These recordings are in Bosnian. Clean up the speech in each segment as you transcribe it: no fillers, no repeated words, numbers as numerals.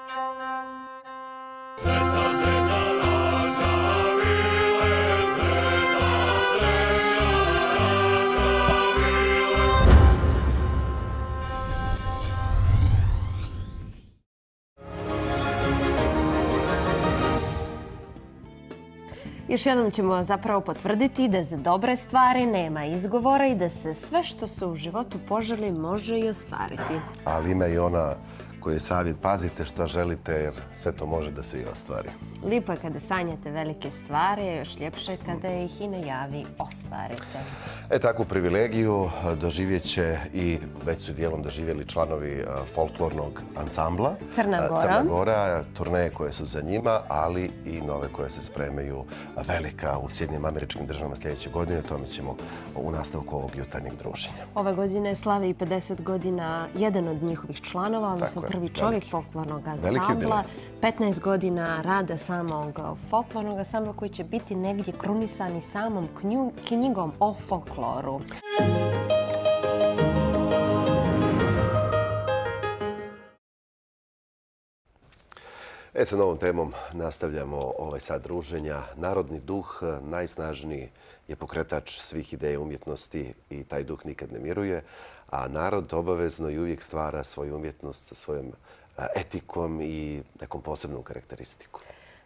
Još jednom ćemo zapravo potvrditi da za dobre stvari nema izgovora i da se sve što se u životu poželi može i ostvariti. Ali ima i ona koji je savjet, pazite što želite jer sve to može da se i ostvari. Lipo je kada sanjate velike stvari, a još ljepše kada ih i na javi ostvarite. Takvu privilegiju doživjet će i već su dijelom doživjeli članovi folklornog ansambla Crna Gora, turneje koje su za njima, ali i nove koje se spremaju velika u Sjedinjenim Američkim Državama sljedeće godine. O tome ćemo u nastavku ovog jutarnjeg druženja. Ove godine slave i 50 godina jedan od njihovih članova, odnosno prvi čovjek folklornog ansambla. 15 godina rada samog folklornog ansambla koji će biti negdje krunisani samom knjigom o folkloru. Sa novom temom nastavljamo ovaj sat druženja. Narodni duh, najsnažniji je pokretač svih ideja umjetnosti i taj duh nikad ne miruje, a narod obavezno i uvijek stvara svoju umjetnost sa svojom etikom i nekom posebnom karakteristikom.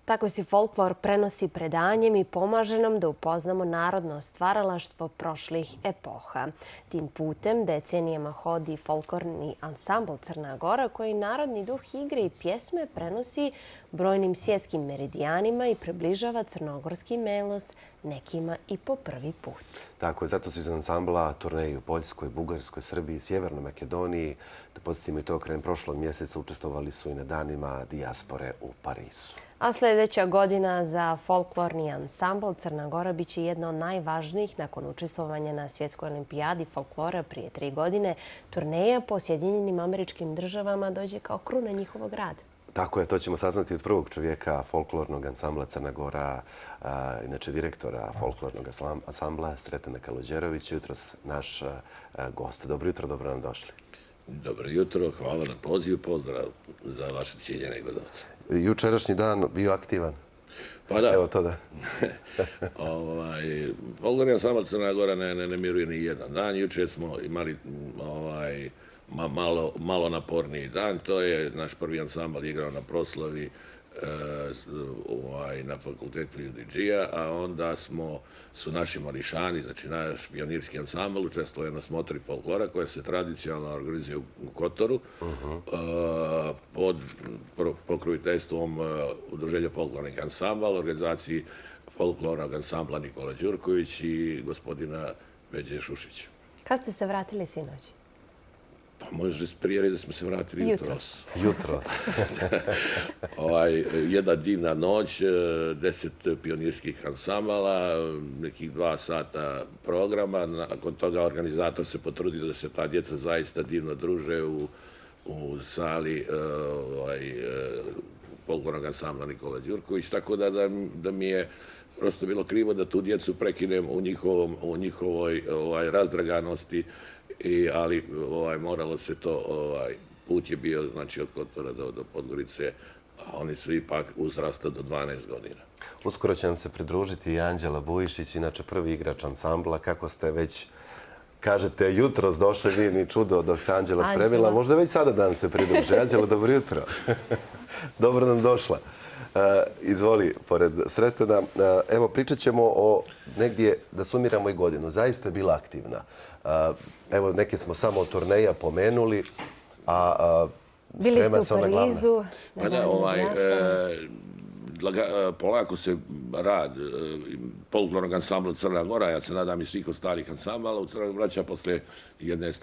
Tako se folklor prenosi predanjem i pomaže nam da upoznamo narodno stvaralaštvo prošlih epoha. Tim putem decenijama hodi folklorni ansambl Crna Gora koji narodni duh igre i pjesme prenosi brojnim svjetskim meridijanima i približava crnogorski melos nekima i po prvi put. Tako je, zato su iz ansambla turneji u Poljskoj, Bugarskoj, Srbiji, Sjevernoj Makedoniji. Da podsjetimo i to, krajem prošlog mjeseca učestvovali su i na danima dijaspore u Parizu. A sljedeća godina za folklorni ansambl Crna Gora bit će jedna od najvažnijih nakon učestvovanja na Svjetskoj olimpijadi folklora prije 3 godine. Turneja po Sjedinjenim Američkim Državama dođe kao kruna njihovog rada. Tako je, to ćemo saznati od prvog čovjeka folklornog ansambla Crna Gora, inače direktora folklornog ansambla Sretena Kalođerovića, jutros naš gost. Dobro jutro, dobro nam došli. Dobro jutro, hvala na pozivu, pozdrav za vaše cijenjene gledalce. Jučerašnji dan bio aktivan. Pa da. Evo to da. Folklorni ansambl Crna Gora ne miruje ni jedan dan. Jučer smo imali malo naporniji dan. To je naš prvi ansambl igrao na proslavi na fakultetu UDG-a, a onda su naši Marišani, znači naš pionirski ansambl, učestvuje na smotri folklora koja se tradicionalno organizuje u Kotoru pod pokroviteljstvom Udruženja folklornih ansambala, organizaciji folklornog ansambla Nikola Đurković i gospodina Peđe Šušića. Kad ste se vratili sinoć? Može prije reći da smo se vratili jutros. Jutros. Jedna divna noć, 10 pionirskih ansambala, nekih 2 sata programa. Nakon toga organizator se potrudio da se ta djeca zaista divno druže u sali folklornog ansambla Nikola Đurković. Tako da mi je prosto bilo krivo da tu djecu prekinem u njihovoj razdraganosti. Ali moralo se to, put je bio znači od Kotora do Podgorice, a oni su ipak uzrasta do 12 godina. Uskoro će nam se pridružiti i Anđela Bujišić, inače prvi igrač ansambla. Kako ste već, kažete, jutros došli, nije ni čudo dok se Anđela spremila. Možda već sada dan se pridruži. Anđela, dobro jutro. Dobro nam došla. Izvoli, pored Sretena. Evo, pričat ćemo o negdje, da sumiramo i godinu. Zaista je bila aktivna. Evo, neke smo samo od turneja pomenuli, a sprema se ona glavna. Bili ste u Parizu. Polako se rad folklornog ansambla Crna Gora, ja se nadam i svih ostalih ansambala u Crnoj vraća posle jedne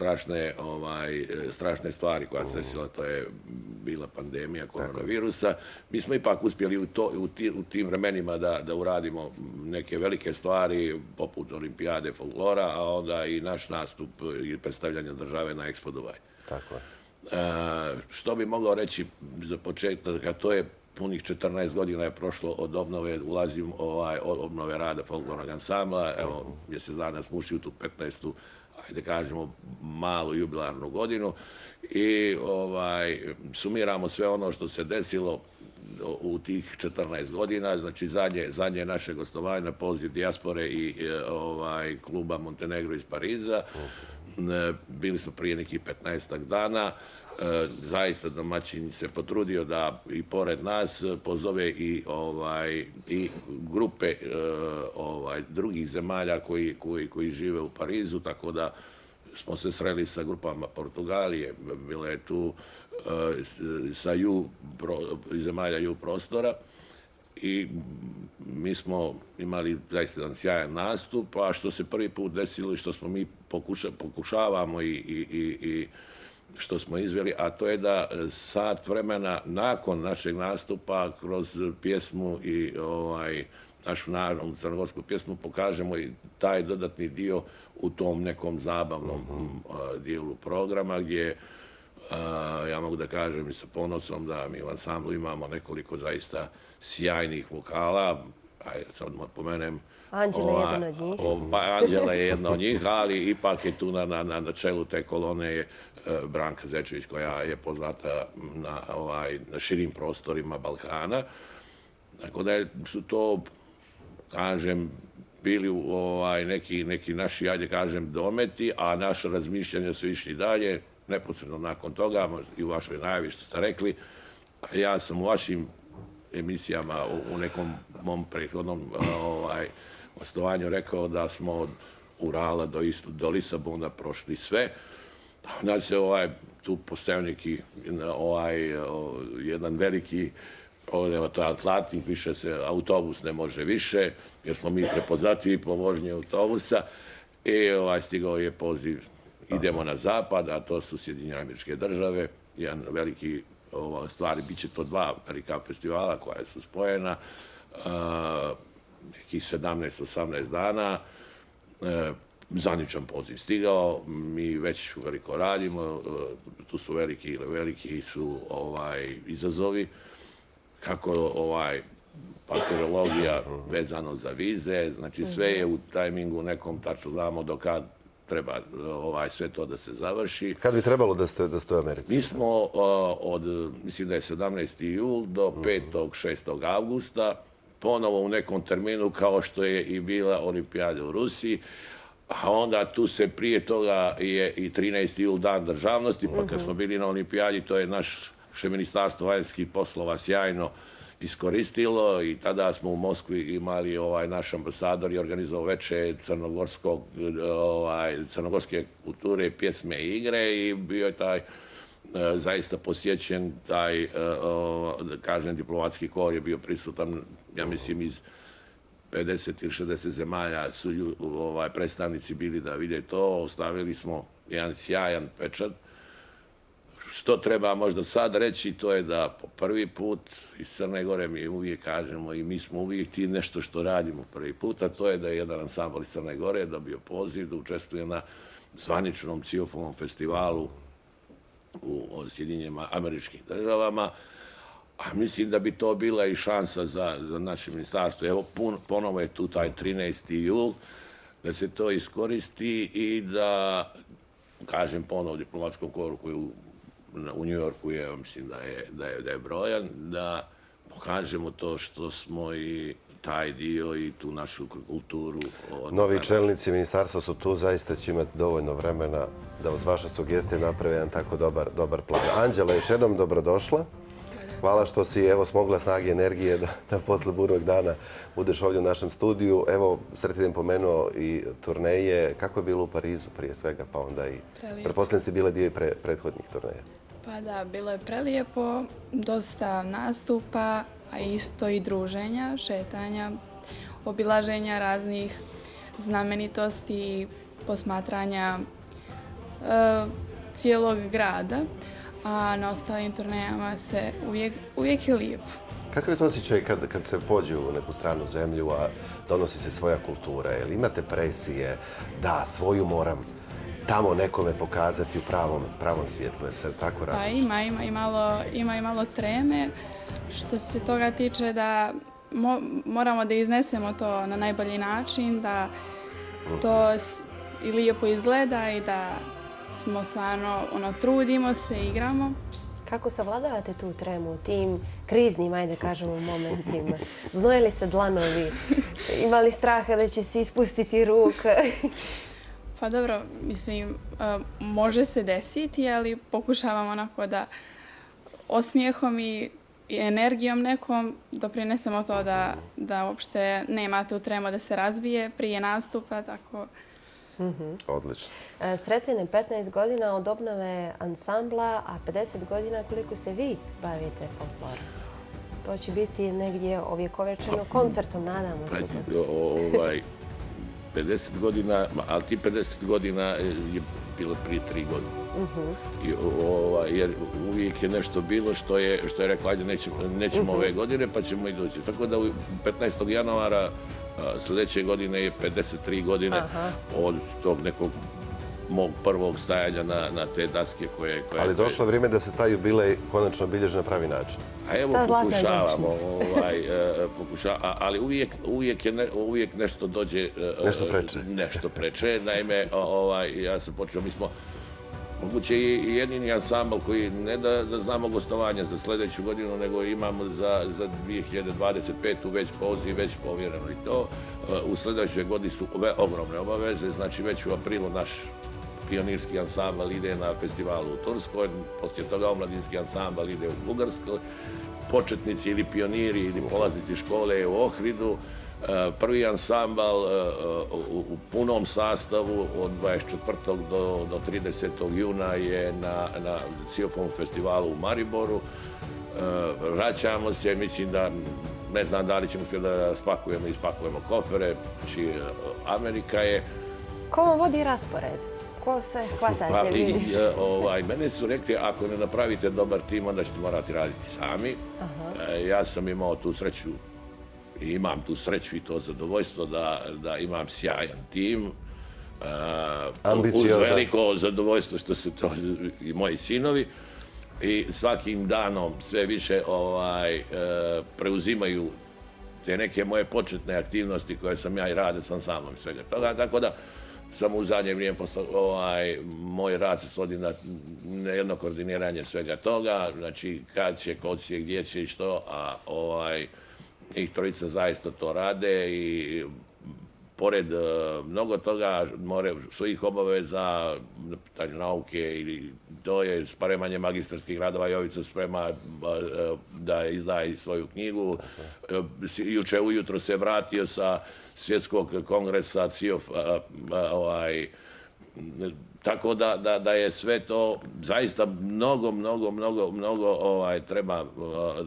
strašne stvari koja se desila, to je bila pandemija koronavirusa. Mi smo ipak uspjeli u tim vremenima da uradimo neke velike stvari poput olimpijade folklora, a onda i naš nastup i predstavljanje države na Expo Dubai. Tako je. Što bi mogao reći za početak, a to je punih 14 godina je prošlo od obnove, ulazim obnove rada folklornog ansambla. Evo, mjesec dana smo ušli u tu 15. ajde kažemo, malu jubilarnu godinu i sumiramo sve ono što se desilo u tih 14 godina, znači zadnje naše gostovanje na poziv dijaspore i kluba Montenegro iz Pariza. Bili smo prije nekih 15 dana. Zaista domaćin se potrudio da i pored nas pozove i grupe drugih zemalja koji žive u Parizu, tako da smo se sreli sa grupama Portugalije, bilo je tu sa zemalja ju prostora i mi smo imali zaista jedan sjajan nastup, a što se prvi put desilo i što smo mi pokušavamo i što smo izveli, a to je da sat vremena nakon našeg nastupa kroz pjesmu i našu narodnu crnogorsku pjesmu pokažemo i taj dodatni dio u tom nekom zabavnom dijelu programa gdje ja mogu da kažem i sa ponosom da mi u ansamblu imamo nekoliko zaista sjajnih vokala. Ajde, sad pomenem... Anđela je jedna od njih. Anđela je jedna od njih, ali ipak je tu na čelu te kolone je Branka Zečević, koja je poznata na širim prostorima Balkana. Tako da su to, kažem, bili neki naši, ajde kažem, dometi, a naše razmišljanja su išli dalje. Neposredno nakon toga, i u vašoj najavi što ste rekli, ja sam u vašim emisijama u nekom mom prethodnom gostovanju rekao da smo od Urala do Lisabona prošli sve. Znači se tu postoji neki jedan veliki to je Atlantik, više se autobus ne može više, jer smo mi prepoznatljivi po vožnji autobusa. I stigao je poziv, idemo na zapad, a to su Sjedinjene Američke Države, jedan veliki stvari, bit će to 2 velika festivala koja su spojena, nekih 17-18 dana, zvaničan poziv stigao, mi već veliko radimo, tu su veliki su izazovi, kako papirologija vezano za vize, znači sve je u tajmingu nekom, tačno znamo do kad treba sve to da se završi. Kad bi trebalo da ste u Americi? Mi smo mislim da je 17. jul do 5. 6. avgusta, ponovo u nekom terminu kao što je i bila olimpijada u Rusiji, a onda tu se prije toga je i 13. jul dan državnosti, pa kad smo bili na olimpijadi, to je naše ministarstvo vanjskih poslova sjajno iskoristilo i tada smo u Moskvi imali naš ambasador i organizovao veče crnogorske kulture, pjesme i igre i bio je taj zaista posjećen, taj, kažem, diplomatski kor je bio prisutan, ja mislim, iz 50 ili 60 zemalja su predstavnici bili da vide to, ostavili smo jedan sjajan pečat. Što treba možda sad reći, to je da po prvi put iz Crne Gore mi uvijek kažemo i mi smo uvijek ti nešto što radimo prvi put, a to je da je jedan ansambl iz Crne Gore dobio poziv da učestvuje na zvaničnom CIOF-ovom festivalu u Sjedinjenim Američkim Državama, a mislim da bi to bila i šansa za naše ministarstvo. Evo, ponovo je tu taj 13. jul, da se to iskoristi i da, kažem ponovo diplomatskom koru koji u New Yorku je, mislim da je brojan, da pokažemo to što smo i taj dio i tu našu kulturu. Novi čelnici ministarstva su tu, zaista će imati dovoljno vremena da uz vaše sugestije naprave jedan tako dobar plan. Anđela, još jednom dobrodošla. Hvala što si smogla snage i energije da posle burnog dana budeš ovdje u našem studiju. Evo, Sreten pomenuo i turneje. Kako je bilo u Parizu prije svega, pa onda i... Pretpostavljam si bila dio i prethodnih turneja. Pa da, bilo je prelijepo, dosta nastupa, a isto i druženja, šetanja, obilaženja raznih znamenitosti, posmatranja cijelog grada, a na ostalim turnejama se uvijek je lijepo. Kakav je to osjećaj kad se pođe u neku stranu zemlju, a donosi se svoja kultura? Jel imate presije? Da, svoju moram tamo nekome pokazati u pravom svijetlu, jer se tako razmišlja? Pa ima i malo treme. Što se toga tiče da moramo da iznesemo to na najbolji način, da to i lijepo izgleda i da smo stvarno, trudimo se, igramo. Kako savladavate tu tremu u tim kriznim, ajde kažemo, momentima? Znoje li se dlanovi? Imali straha da će se ispustiti ruka? Pa dobro, mislim, može se desiti, ali pokušavam onako da osmijehom i energijom nekom doprinesemo to da uopšte nema tu tremu da se razbije prije nastupa, tako. Odlično. Sretan je 15 godina od obnove ansambla, a 50 godina koliko se vi bavite folklorom. To će biti negdje ovjekovečeno koncertom, nadamo se. 50 godina, ali ti 50 godina je bilo prije 3 godine. Jer uvijek je nešto bilo što je rekla, ajde nećemo ove godine pa ćemo idući. Tako da 15. januara sljedeće godine je 53 godine od tog nekog mog prvog stajanja na te daske koje... Ali došlo vrijeme da se taj jubilej konačno bilježi na pravi način. A evo pokušavamo, ali uvijek nešto dođe... Nešto preče. Naime, ja sam počeo, mi smo moguće i jedini ansambl koji ne da znamo gostovanja za sljedeću godinu, nego imamo za 2025. već poziv, već povjereno i to. U sljedećoj godini su ogromne obaveze, znači već u aprilu naš pionirski ansambl ide na festivalu u Turskoj, poslije toga omladinski ansambl ide u Bugarskoj, početnici ili pioniri ili polaznici škole u Ohridu, prvi ansambl u punom sastavu od 24. do 30. juna je na Ciofom festivalu u Mariboru. Vraćamo se, mislim da ne znam da li ćemo uspjeti da ispakujemo kofere, znači Amerika je... Ko vam vodi raspored? Ko sve hvatate? Mene su rekli, ako ne napravite dobar tim, onda ćete morati raditi sami. Ja sam imao tu sreću i imam tu sreću i to zadovoljstvo da imam sjajan tim. Uz veliko zadovoljstvo što su to i moji sinovi. I svakim danom sve više preuzimaju te neke moje početne aktivnosti koje sam ja i radio s ansamblom i svega toga. Tako da samo u zadnje vrijeme moj rad se svodi na jedno koordiniranje svega toga. Znači kad će, kod će, gdje će i što, a njih trojica zaista to rade i pored mnogo toga, svojih obaveza, pitanje nauke ili to je spremanje magistarskih radova. Jovica sprema da izdaje svoju knjigu. Juče ujutro se vratio sa svjetskog kongresa CIOF. Tako da je sve to zaista mnogo treba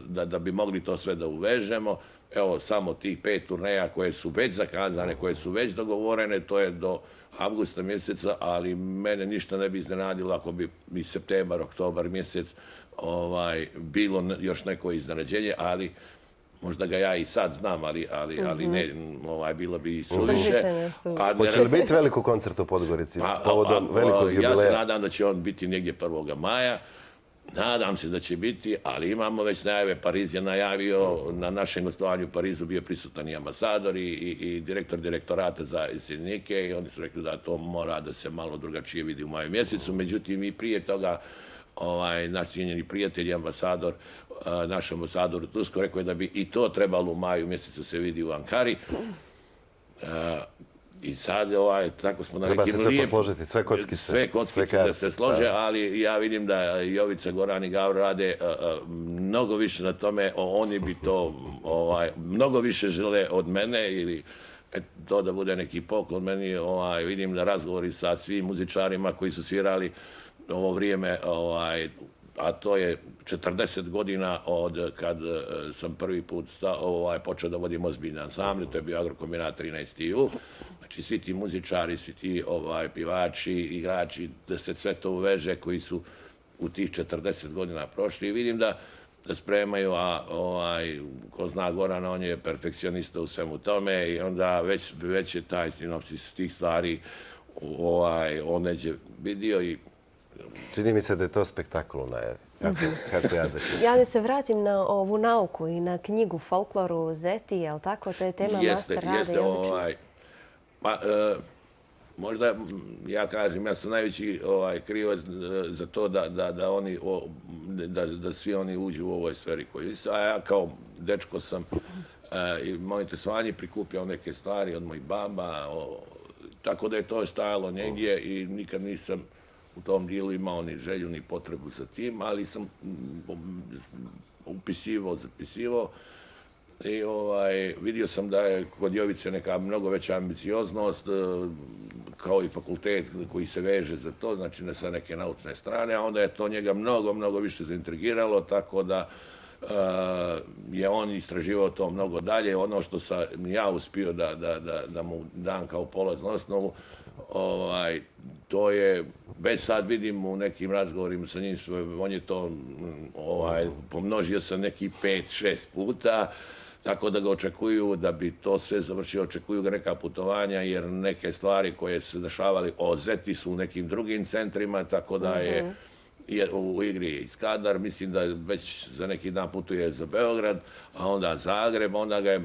da bi mogli to sve da uvežemo. Evo, samo tih 5 turneja koje su već zakazane, koje su već dogovorene, to je do avgusta mjeseca, ali mene ništa ne bi iznenadilo ako bi i septembar, oktobar mjesec bilo još neko iznenađenje, ali možda ga ja i sad znam, ali ne, bilo bi i suviše. Hoće li biti veliko koncert u Podgorici povodom velikog jubileja? Ja se nadam da će on biti negdje 1. maja. Nadam se da će biti, ali imamo već najave. Pariz je najavio, na našem gostovanju u Parizu bio prisutan i ambasador i direktor direktorata za iseljenike i oni su rekli da to mora da se malo drugačije vidi u maju mjesecu. Međutim, i prije toga naš cijenjeni prijatelj i ambasador, naš ambasador u Turskoj rekao je da bi i to trebalo u maju mjesecu se vidi u Ankari. I sad, tako smo na nekim lijepim... Treba se sve posložiti, sve kockice. Sve kockice da se slože, ali ja vidim da Jovica, Goran i Gavro rade mnogo više na tome. Oni bi to mnogo više žele od mene ili to da bude neki poklon meni. Vidim da razgovori sa svim muzičarima koji su svirali ovo vrijeme, a to je 40 godina od kad sam prvi put počeo da vodim ozbiljne ansamble, to je bio Agrokombinat 13. Znači svi ti muzičari, svi ti pivači, igrači, da se sve to uveže koji su u tih 40 godina prošli i vidim da spremaju, a ko zna Gorana, on je perfekcionista u svemu tome i onda već je taj sinopsis tih stvari on neđe vidio i... Čini mi se da je to spektakl u najavi. Kako ja zaključujem. Ja da se vratim na ovu nauku i na knjigu Folkloru Zeti, je li tako? To je tema master rada. Jeste. možda, ja kažem, ja sam najveći krivac za to da oni, da svi oni uđu u ovoj sferi koji su, a ja kao dečko sam i moje interesovanje prikupljao neke stvari od mojih baba, tako da je to stajalo negdje i nikad nisam u tom dijelu imao ni želju ni potrebu za tim, ali sam upisivao, zapisivao i vidio sam da je kod Jovice neka mnogo veća ambicioznost, kao i fakultet koji se veže za to, znači ne sa neke naučne strane, a onda je to njega mnogo više zaintrigiralo, tako da je on istraživao to mnogo dalje. Ono što sam ja uspio da mu dam kao polaznu osnovu, to je, već sad vidim u nekim razgovorima sa njim, on je to pomnožio sa nekih 5-6 puta, tako da ga očekuju, da bi to sve završio, očekuju ga neka putovanja, jer neke stvari koje se dešavali ozeti su u nekim drugim centrima, tako da je u igri je Skadar, mislim da već za neki dan putuje za Beograd, a onda Zagreb, onda ga je,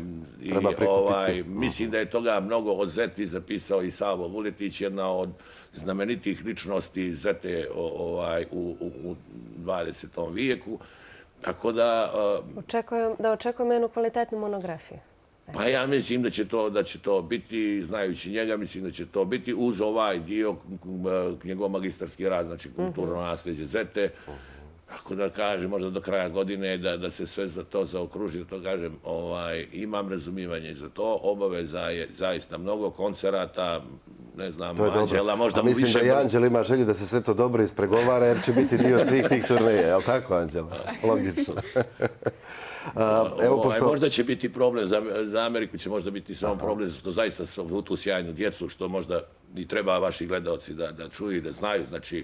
mislim da je toga mnogo od Zeti zapisao i Savo Vuletić, jedna od znamenitih ličnosti Zete u 20. vijeku. Tako da očekujemo jednu kvalitetnu monografiju. Pa ja mislim da će to biti, znajući njega, mislim da će to biti uz ovaj dio njegov magistarski rad, znači kulturno nasljeđe Zete. Tako da kažem, možda do kraja godine da se sve za to zaokruži, to kažem, imam razumijevanje za to, obaveza je zaista mnogo koncerata, ne znam, Anđela, možda mu više... Mislim da i Anđel ima želju da se sve to dobro ispregovara, jer će biti dio svih tih turneja, je li tako, Anđela? Logično. Možda će biti problem, za Ameriku će možda biti samo problem, što zaista su tu sjajnu djecu, što možda i treba vaši gledalci da čuju i da znaju. Znači,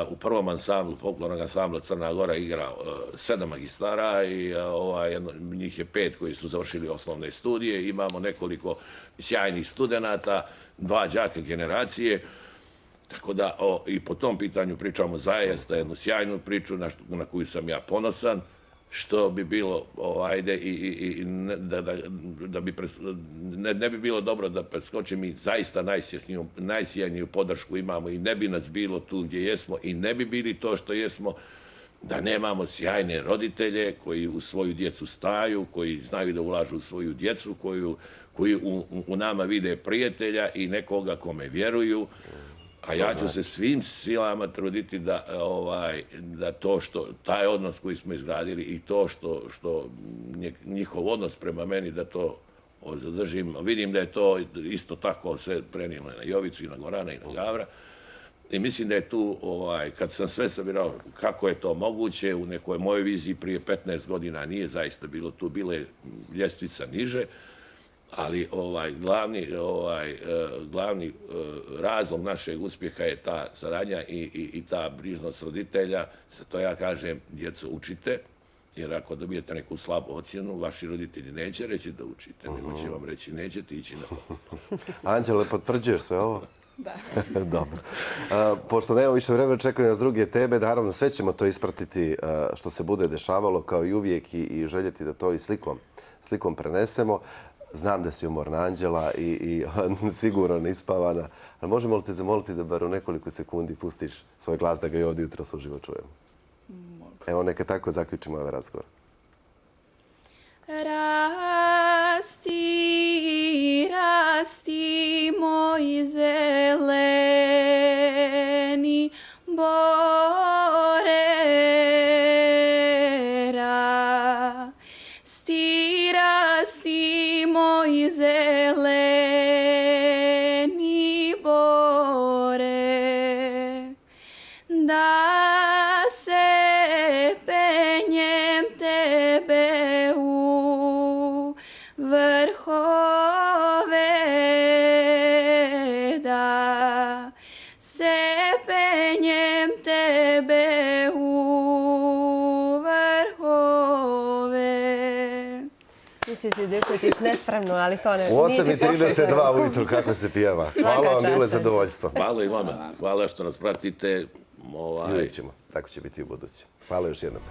u prvom ansamblu, folklornog ansambla Crna Gora igra 7 magistara i njih je 5 koji su završili osnovne studije. Imamo nekoliko sjajnih studenata, 2 đaka generacije. Tako da i po tom pitanju pričamo zaista jednu sjajnu priču na koju sam ja ponosan. Što bi bilo, ne bi bilo dobro da preskočim i zaista najsjajniju podršku imamo i ne bi nas bilo tu gdje jesmo i ne bi bili to što jesmo da nemamo sjajne roditelje koji u svoju djecu staju, koji znaju da ulažu u svoju djecu, koji u nama vide prijatelja i nekoga kome vjeruju. A ja ću se svim silama truditi da to što, taj odnos koji smo izgradili i to što njihov odnos prema meni, da to zadržim. Vidim da je to isto tako sve prenijelo na Jovicu i na Gorana i na Gavra. I mislim da je tu, kad sam sve sabirao kako je to moguće, u nekoj mojoj viziji prije 15 godina nije zaista bilo tu, bila je ljestvica niže. Ali glavni razlog našeg uspjeha je ta saradnja i ta brižnost roditelja. Zato ja kažem, djeco, učite, jer ako dobijete neku slabu ocjenu, vaši roditelji neće reći da učite, nego će vam reći nećete ići na to. Anđele, potvrđuješ sve ovo? Da. Dobro. Pošto nema više vremena, čekaju nas druge teme. Naravno, sve ćemo to ispratiti što se bude dešavalo, kao i uvijek, i željeti da to i slikom prenesemo. Znam da si umorna, Anđela, i sigurno neispavana. Ali možemo li te zamoliti da bar u nekoliko sekundi pustiš svoj glas da ga i ovdje jutros uživo čujemo? Mogu. Evo, neka tako zaključimo ovaj razgovor. Rasti, rasti, moj zeleni bore, rasti, rasti, moj zeleni bore, da se penjem tebe u vrhove, da se penjem tebe u vrhove. Mislim si Dikotić nespremno, ali to ne... U 8:32 ujutru kako se pjeva. Hvala vam, bilo je zadovoljstvo. Hvala i vama. Hvala što nas pratite. Vidjet ćemo. Tako će biti u budući. Hvala još jednom.